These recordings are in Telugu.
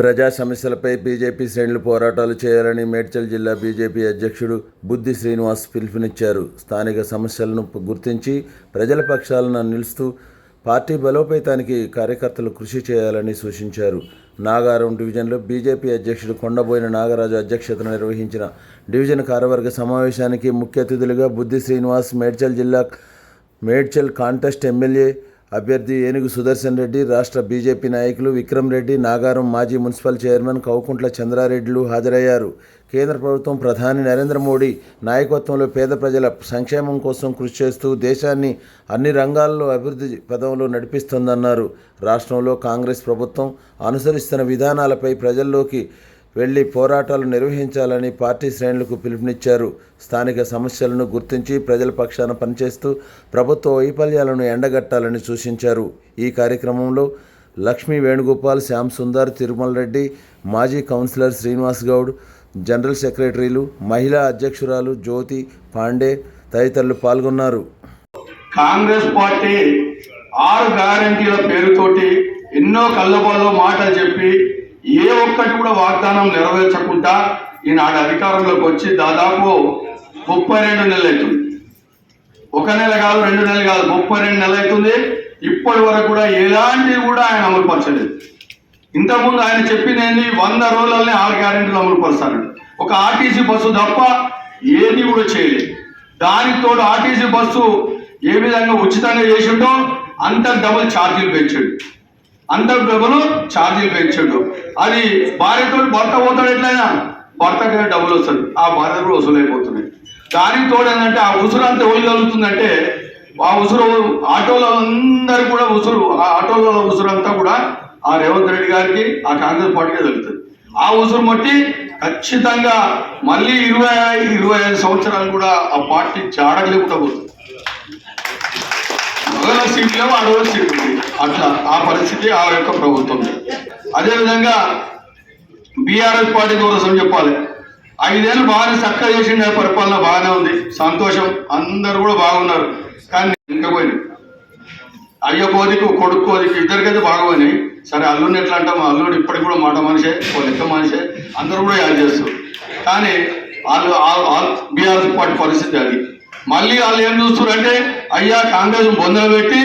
ప్రజా సమస్యలపై బీజేపీ శ్రేణులు పోరాటాలు చేయాలని మేడ్చల్ జిల్లా బీజేపీ అధ్యక్షుడు బుద్ధి శ్రీనివాస్ పిలుపునిచ్చారు. స్థానిక సమస్యలను గుర్తించి ప్రజల పక్షాలను నిలుస్తూ పార్టీ బలోపేతానికి కార్యకర్తలు కృషి చేయాలని సూచించారు. నాగారం డివిజన్లో బీజేపీ అధ్యక్షుడు కొండబోయిన నాగరాజు అధ్యక్షతన నిర్వహించిన డివిజన్ కార్యవర్గ సమావేశానికి ముఖ్య అతిథులుగా బుద్ధి శ్రీనివాస్, మేడ్చల్ కాంటెస్ట్ ఎమ్మెల్యే అభ్యర్థి ఏనుగు సుదర్శన్ రెడ్డి, రాష్ట్ర బీజేపీ నాయకులు విక్రమ్ రెడ్డి, నాగారం మాజీ మున్సిపల్ చైర్మన్ కౌకుంట్ల చంద్రారెడ్డిలు హాజరయ్యారు. కేంద్ర ప్రభుత్వం ప్రధాని నరేంద్ర మోడీ నాయకత్వంలో పేద ప్రజల సంక్షేమం కోసం కృషి చేస్తూ దేశాన్ని అన్ని రంగాల్లో అభివృద్ధి పదంలో నడిపిస్తోందన్నారు. రాష్ట్రంలో కాంగ్రెస్ ప్రభుత్వం అనుసరిస్తున్న విధానాలపై ప్రజల్లోకి వెళ్లి పోరాటాలు నిర్వహించాలని పార్టీ శ్రేణులకు పిలుపునిచ్చారు. స్థానిక సమస్యలను గుర్తించి ప్రజల పక్షాన పనిచేస్తూ ప్రభుత్వ వైఫల్యాలను ఎండగట్టాలని సూచించారు. ఈ కార్యక్రమంలో లక్ష్మీ వేణుగోపాల్, శ్యామ్ సుందర్, తిరుమల రెడ్డి, మాజీ కౌన్సిలర్ శ్రీనివాస్ గౌడ్, జనరల్ సెక్రటరీలు, మహిళా అధ్యక్షురాలు జ్యోతి పాండే తదితరులు పాల్గొన్నారు. కాంగ్రెస్ పార్టీ 6 గ్యారెంటీల పేరుతోటి ఎన్నో కళ్ళబొల్లో మాటలు చెప్పి ఏ ఒక్కటి కూడా వాగ్దానం నెరవేర్చకుండా ఈనాడు అధికారంలోకి వచ్చి దాదాపు 32 నెలలు అవుతుంది. 1 నెల కాదు, 2 నెలలు కాదు, 32 నెలలు అవుతుంది. ఇప్పటి వరకు కూడా ఎలాంటివి కూడా ఆయన అమలుపరచలేదు. ఇంతకుముందు ఆయన చెప్పింది 100 రోజులనే 6 గ్యారెంటీలు అమలుపరుస్తాడు. ఒక ఆర్టీసీ బస్సు తప్ప ఏది కూడా చేయలేదు. దానికి తోడు ఆర్టీసీ బస్సు ఏ విధంగా ఉచితంగా చేసిండో అంత డబుల్ ఛార్జీలు పెంచాడు. అది భార్యతో భర్త పోతాడు, ఎట్లయినా భర్తకి డబ్బులు వస్తుంది, ఆ భార్య కూడా వసూలైపోతున్నాయి. దానికి తోడు ఏంటంటే ఆ ఉసురు అంతా కలుగుతుందంటే ఆ ఉసురు ఆటోలో అందరు కూడా ఆ ఆటోలో ఉసురు అంతా కూడా ఆ రేవంత్ రెడ్డి గారికి, ఆ కాంగ్రెస్ పార్టీకే తగ్గుతుంది. ఆ ఉసురు మట్టి ఖచ్చితంగా మళ్ళీ 25 సంవత్సరాలు కూడా ఆ పార్టీ జాడలేకుండా పోతుంది. మగల సీట్లు లేవు, ఆడవాళ్ళ సీట్లు అట్లా ఆ పరిస్థితి ఆ యొక్క ప్రభుత్వం. అదేవిధంగా బీఆర్ఎస్ పార్టీ కోసం చెప్పాలి. 5 ఏళ్ళు బాగానే చక్కగా చేసిండే పరిపాలన బాగానే ఉంది, సంతోషం, అందరు కూడా బాగున్నారు. కానీ ఇంకా పోయినాయి, అయ్య కోదికి కొడుకు కోదికి ఇద్దరికైతే బాగోయినాయి. సరే అల్లుడిని ఎట్లా అంటాం, అల్లుడు ఇప్పటికి కూడా మాట మనిషే, లెక్క మనిషే, అందరూ కూడా యాడ్ చేస్తారు. కానీ వాళ్ళు బీఆర్ఎస్ పార్టీ పరిస్థితి అది. మళ్ళీ వాళ్ళు ఏం చూస్తారు అంటే అయ్యా కాంగ్రెస్ బొందలు పెట్టి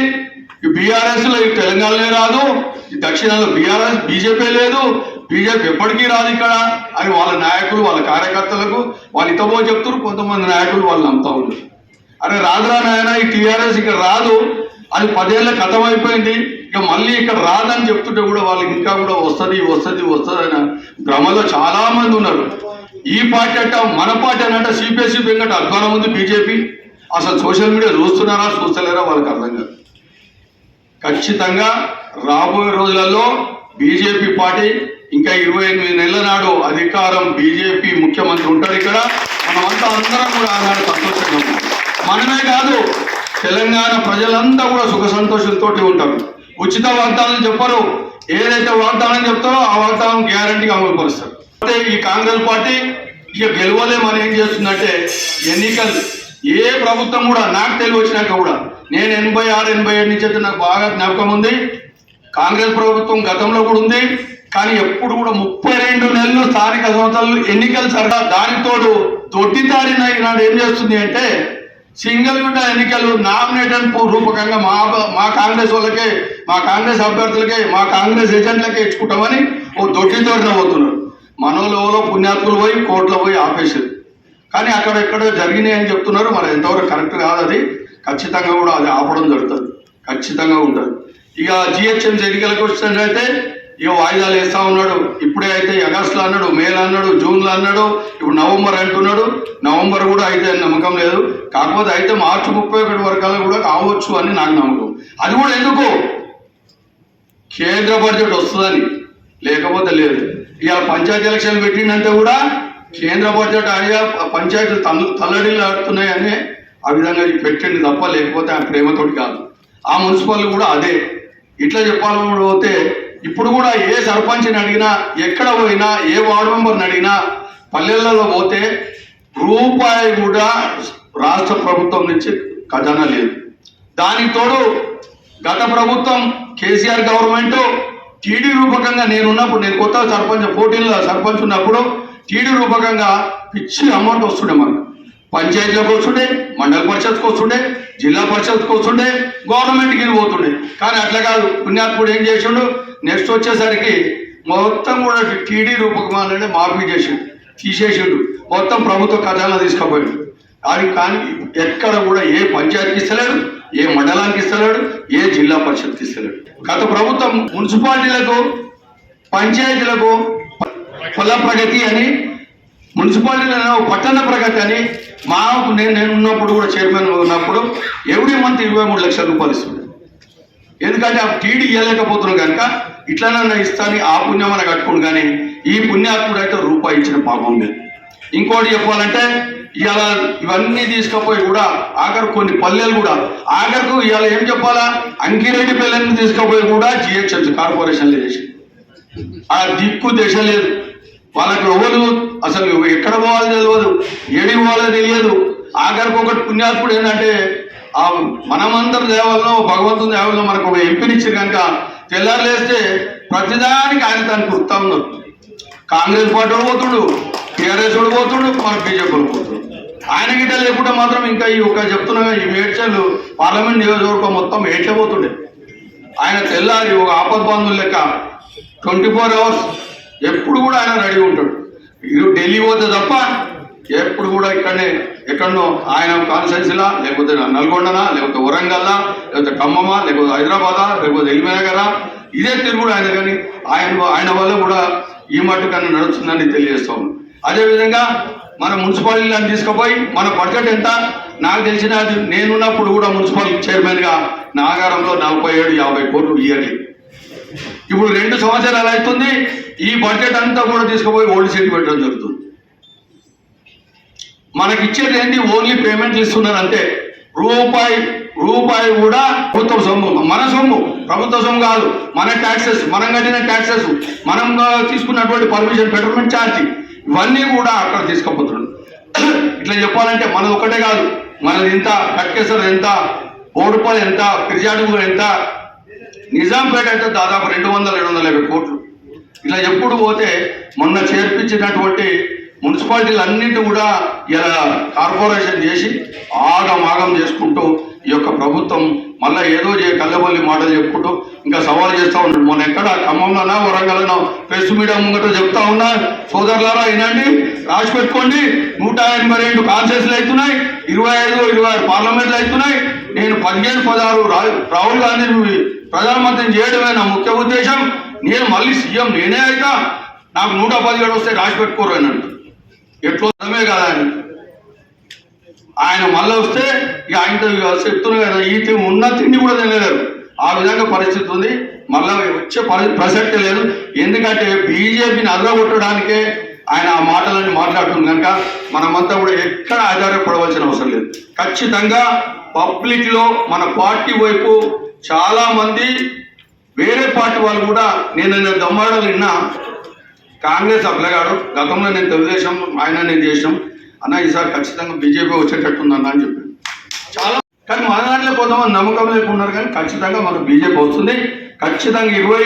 బీఆర్ఎస్ లో తెలంగాణలో రాదు, ఈ దక్షిణాల్లో బీజేపీ లేదు, బీజేపీ ఎప్పటికీ రాదు ఇక్కడ అని వాళ్ళ నాయకులు, వాళ్ళ కార్యకర్తలకు వాళ్ళు ఇతబో చెప్తారు. కొంతమంది నాయకులు వాళ్ళు నమ్ముతా ఉన్నారు. అరే రాదురా నాయన, ఈ టీఆర్ఎస్ ఇక్కడ రాదు, అది 10 ఏళ్ళ కథం అయిపోయింది, ఇక మళ్ళీ ఇక్కడ రాదని చెప్తుంటే కూడా వాళ్ళకి ఇంకా కూడా వస్తుంది అనే భ్రమలో చాలా మంది ఉన్నారు. ఈ పార్టీ అంట మన పార్టీ అనంట సిపిఎస్సి వెంకట అధ్వానం ఉంది బీజేపీ. అసలు సోషల్ మీడియా చూస్తున్నారా చూస్తలేరా వాళ్ళకి అర్థం కాదు. ఖచ్చితంగా రాబోయే రోజులలో బీజేపీ పార్టీ ఇంకా 28 నెలల నాడు అధికారం బీజేపీ ముఖ్యమంత్రి ఉంటాడు ఇక్కడ. మనమంతా అందరం కూడా ఆనాడు సంతోషంగా ఉంటాం. మనమే కాదు, తెలంగాణ ప్రజలంతా కూడా సుఖ సంతోషంతో ఉంటారు. ఉచిత వాగ్దానం చెప్పరు, ఏదైతే వాగ్దానం చెప్తారో ఆ వాగ్దానం గ్యారంటీగా అమలు పరుస్తారు. ఈ కాంగ్రెస్ పార్టీ ఇక గెలవలేమని ఏం చేస్తుందంటే ఎన్నికలు ఏ ప్రభుత్వం కూడా నాకు తెలివి వచ్చినాక కూడా నేను 86, 87 నుంచి అయితే నాకు బాగా జ్ఞాపకం ఉంది. కాంగ్రెస్ ప్రభుత్వం గతంలో కూడా ఉంది, కానీ ఎప్పుడు కూడా 32 నెలలు స్థానిక సంస్థలు ఎన్నికలు సరదా. దానితోడు దొడ్డిదారిన ఈనాడు ఏం చేస్తుంది అంటే సింగిల్ విండో ఎన్నికలు నామినేషన్ రూపకంగా మా కాంగ్రెస్ వాళ్ళకే, మా కాంగ్రెస్ అభ్యర్థులకే, మా కాంగ్రెస్ ఏజెంట్లకే ఇచ్చుకుంటామని ఓ దొడ్డితోడిన పోతున్నారు. మనోలో పుణ్యాత్ములు పోయి కోర్టులో పోయి ఆపేసారు. కానీ అక్కడెక్కడో జరిగినాయి అని చెప్తున్నారు. మరి ఎంతవరకు కరెక్ట్ కాదు అది. ఖచ్చితంగా కూడా అది ఆపడం జరుగుతుంది, ఖచ్చితంగా ఉంటుంది. ఇక జిహెచ్ఎంసీ ఎన్నికలకు వచ్చినట్లయితే ఇక వాయిదాలు వేస్తా ఉన్నాడు. ఇప్పుడే అయితే ఆగస్టులో అన్నాడు, మేలో అన్నాడు, జూన్లో అన్నాడు, ఇప్పుడు నవంబర్ అంటున్నాడు. నవంబర్ కూడా అయితే నమ్మకం లేదు. కాకపోతే అయితే మార్చి 31 వరకల్లా కూడా కావచ్చు అని నాకు నమ్మకం. అది కూడా ఎందుకు, కేంద్ర బడ్జెట్ వస్తుందని, లేకపోతే లేదు. ఇక పంచాయతీ ఎలక్షన్ పెట్టిందంటే కూడా కేంద్ర బడ్జెట్ అయ్యా పంచాయతీలు తల్లడిల్లు ఆడుతున్నాయని ఆ విధంగా పెట్టండి తప్ప, లేకపోతే ఆ ప్రేమతోటి కాదు. ఆ మున్సిపల్ కూడా అదే. ఇట్లా చెప్పాలని పోతే ఇప్పుడు కూడా ఏ సర్పంచ్ని అడిగినా, ఎక్కడ పోయినా, ఏ వార్డు మెంబర్ని అడిగినా పల్లెలలో పోతే రూపాయి కూడా రాష్ట్ర ప్రభుత్వం నుంచి ఖజానా లేదు. దానికి తోడు గత ప్రభుత్వం కేసీఆర్ గవర్నమెంట్ టీడీ రూపకంగా నేనున్నప్పుడు, నేను కొత్త సర్పంచ్ పోటీల్లో సర్పంచ్ ఉన్నప్పుడు టీడీ రూపకంగా పిచ్చి అమౌంట్ వస్తుండే మనకు. పంచాయతీలకు వస్తుండే, మండల పరిషత్కి వస్తుండే, జిల్లా పరిషత్కి వస్తుండే, గవర్నమెంట్కి పోతుండే. కానీ అట్లా కాదు, పుణ్యాత్ముడు ఏం చేసిండు, నెక్స్ట్ వచ్చేసరికి మొత్తం కూడా టీడీ రూపకం మాఫీ చేసిండు, తీసేసిండు, మొత్తం ప్రభుత్వ ఖజానా తీసుకుపోయాడు. అది కానీ ఎక్కడ కూడా ఏ పంచాయతీకి ఇస్తలేడు, ఏ మండలానికి ఇస్తలేడు, ఏ జిల్లా పరిషత్కి ఇస్తలేడు. గత ప్రభుత్వం మున్సిపాలిటీలకు, పంచాయతీలకు పొల ప్రగతి అని, మున్సిపాలిటీలను పట్టణ ప్రగతి అని, నేను ఉన్నప్పుడు కూడా చైర్మన్ ఉన్నప్పుడు ఎవ్రీ మంత్ 23 లక్షల రూపాయలు ఇస్తుంది. ఎందుకంటే ఆ టీడీ ఇవ్వలేకపోతున్నాం కనుక ఇట్లనన్నా ఇస్తాను, ఆ పుణ్యమన కట్టుకుని. కానీ ఈ పుణ్యాత్ముడు అయితే రూపాయి ఇచ్చిన పాపం లేదు. ఇంకోటి చెప్పాలంటే ఇవాళ ఇవన్నీ తీసుకుపోయి కూడా ఆఖరు కొన్ని పల్లెలు కూడా ఆఖరుకు ఇవాళ ఏం చెప్పాలా, అంకిరెడ్డి పిల్లల్ని తీసుకుపోయి కూడా జిహెచ్ఎంసీ కార్పొరేషన్లో చేసి ఆ దిక్కు దశ లేదు. వాళ్ళకి ఎవరు అసలు ఎక్కడ పోవాలో తెలియదు, ఏడి పోవాలో తెలియదు. ఆఖరికి ఒకటి పుణ్యాత్ముడు ఏంటంటే ఆ మనమందరి దేవాలను, భగవంతుని దేవాలను మనకు ఒక ఎంపీనిచ్చి కనుక తెల్లారులేస్తే ప్రతిదానికి ఆయన దానికి కుర్తా ఉన్నారు. కాంగ్రెస్ పార్టీ పోతుడు, టీఆర్ఎస్ పోతుడు, మన బీజేపీ పోతుడు. ఆయన గిట్ట లేకుండా మాత్రం ఇంకా ఈ ఒక చెప్తున్నా ఈ మేడ్చల్ పార్లమెంట్ నియోజకవర్గం మొత్తం ఏట్లే పోతుండే. ఆయన తెల్లారి ఒక ఆపద్బంధువుల లెక్క 24 అవర్స్ ఎప్పుడు కూడా ఆయన రెడీ ఉంటాడు. ఢిల్లీ పోతే తప్ప ఎప్పుడు కూడా ఇక్కడనే ఎక్కడనో ఆయన కాన్స్టిట్యున్సీలా, లేకపోతే నల్గొండనా, లేకపోతే వరంగల్లా, లేకపోతే ఖమ్మమా, లేకపోతే హైదరాబాదా, లేకపోతే ఎల్బీనగరా, ఇదే తిరుగుడు ఆయన. కానీ ఆయన వల్ల కూడా ఈ మట్టు కన్నా నడుస్తుందని తెలియజేస్తాం. అదేవిధంగా మన మున్సిపాలిటీలను తీసుకుపోయి మన బడ్జెట్ ఎంత నాకు తెలిసిన, నేనున్నప్పుడు కూడా మున్సిపల్ చైర్మన్గా నాగారంలో 47-50 కోట్లు ఇయర్లీ. ఇప్పుడు 2 సంవత్సరాలు అవుతుంది, ఈ బడ్జెట్ అంతా కూడా తీసుకుపోయి ఓల్డ్ సిటీ పెట్టడం జరుగుతుంది. మనకి ఇచ్చేది ఏంటి, ఓన్లీ పేమెంట్లు ఇస్తున్నారు అంతే. రూపాయి కూడా ప్రభుత్వ సొమ్ము, మన సొమ్ము, ప్రభుత్వ సొమ్ము కాదు, మన ట్యాక్సెస్, మనం కట్టిన ట్యాక్సెస్, మనం తీసుకున్నటువంటి పర్మిషన్, పెట్రోల్మెంట్ ఛార్జీ, ఇవన్నీ కూడా అక్కడ తీసుకుపోతున్నాడు. ఇట్లా చెప్పాలంటే మనది ఒకటే కాదు, మనది ఎంత, కట్కేశ్వర ఎంత, బోడుపల్లి ఎంత, ఫిర్యాదు ఎంత, నిజాంపేట అయితే దాదాపు 200-250 కోట్లు. ఇట్లా ఎప్పుడు పోతే మొన్న చేర్పించినటువంటి మున్సిపాలిటీలు అన్నింటి కూడా ఇలా కార్పొరేషన్ చేసి ఆగమాగం చేసుకుంటూ ఈ యొక్క ప్రభుత్వం మళ్ళీ ఏదో కళ్ళబొల్లి మాటలు చెప్పుకుంటూ ఇంకా సవాల్ చేస్తూ ఉన్నాడు. మొన్న ఎక్కడ ఖమ్మంలోనా, వరంగల్లోనో ప్రెస్ మీడియా ముంగట చెప్తా ఉన్నా, సోదరులారా వినండి, రాసి పెట్టుకోండి, 182 కాన్స్టిట్యూన్సీలు అవుతున్నాయి, 25-26 పార్లమెంట్లు అవుతున్నాయి. నేను 15-16 రాహుల్ గాంధీని ప్రధానమంత్రిని చేయడమే నా ముఖ్య ఉద్దేశం. నేను మళ్ళీ సీఎం నేనే అయితే నాకు 117 వస్తే రాసి పెట్టుకోరు అన్నాడు. ఎట్లా అర్థమే కదా అని ఆయన మళ్ళీ వస్తే ఇక ఆయనతో చెప్తున్నా కదా, ఈ ఉన్న తిండి కూడా తినలేరు, ఆ విధంగా పరిస్థితి ఉంది. మళ్ళీ వచ్చే ప్రసక్తి లేదు. ఎందుకంటే బీజేపీని అదరగొట్టడానికే ఆయన ఆ మాటలన్నీ మాట్లాడుతుంది కనుక మనమంతా కూడా ఎక్కడ ఆధారపడవలసిన అవసరం లేదు. ఖచ్చితంగా పబ్లిక్లో మన పార్టీ వైపు చాలా మంది వేరే పార్టీ వాళ్ళు కూడా, నేను దమ్మాడలు విన్నా, కాంగ్రెస్ అప్లగాడు గతంలో నేను తెలుగుదేశం నేను చేసినాం అన్న, ఈసారి ఖచ్చితంగా బీజేపీ వచ్చేటట్టుందన్న అని చెప్పాడు. చాలా కానీ మన దాంట్లో కొంతమంది నమ్మకం లేకున్నారు, కానీ ఖచ్చితంగా మనకు బీజేపీ వస్తుంది. ఖచ్చితంగా ఇప్పుడు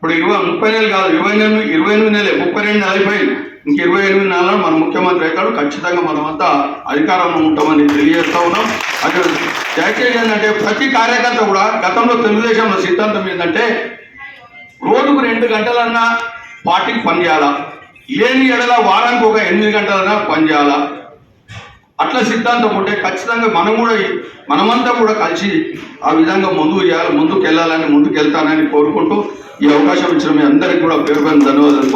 30 నెలలు కాదు, 28 నెలలే, 32 నెలలు అయిపోయింది. ఇంక 28 నెలలు మన ముఖ్యమంత్రి అవుతాడు. ఖచ్చితంగా మనమంతా అధికారంలో ఉంటామని తెలియజేస్తా ఉన్నాం. అది దయచేసి ఏంటంటే ప్రతి కార్యకర్త కూడా గతంలో తెలుగుదేశంలో సిద్ధాంతం ఏంటంటే రోజుకు 2 గంటలన్నా పార్టీకి పనిచేయాలా, లేని ఎడల వారానికి ఒక 8 గంటలన్నా పనిచేయాలా, అట్లా సిద్ధాంతం ఉంటే ఖచ్చితంగా మనమంతా కూడా కలిసి ఆ విధంగా ముందుకు వెళ్ళాలని, ముందుకు వెళ్తానని కోరుకుంటూ ఈ అవకాశం ఇచ్చిన మీ అందరికీ కూడా పేరు పేరు ధన్యవాదాలు.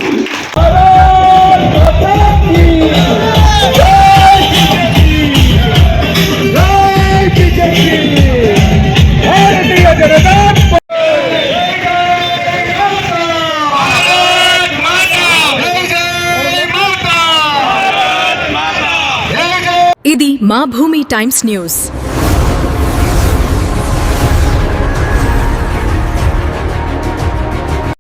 ఇది మా భూమి టైమ్స్ న్యూస్.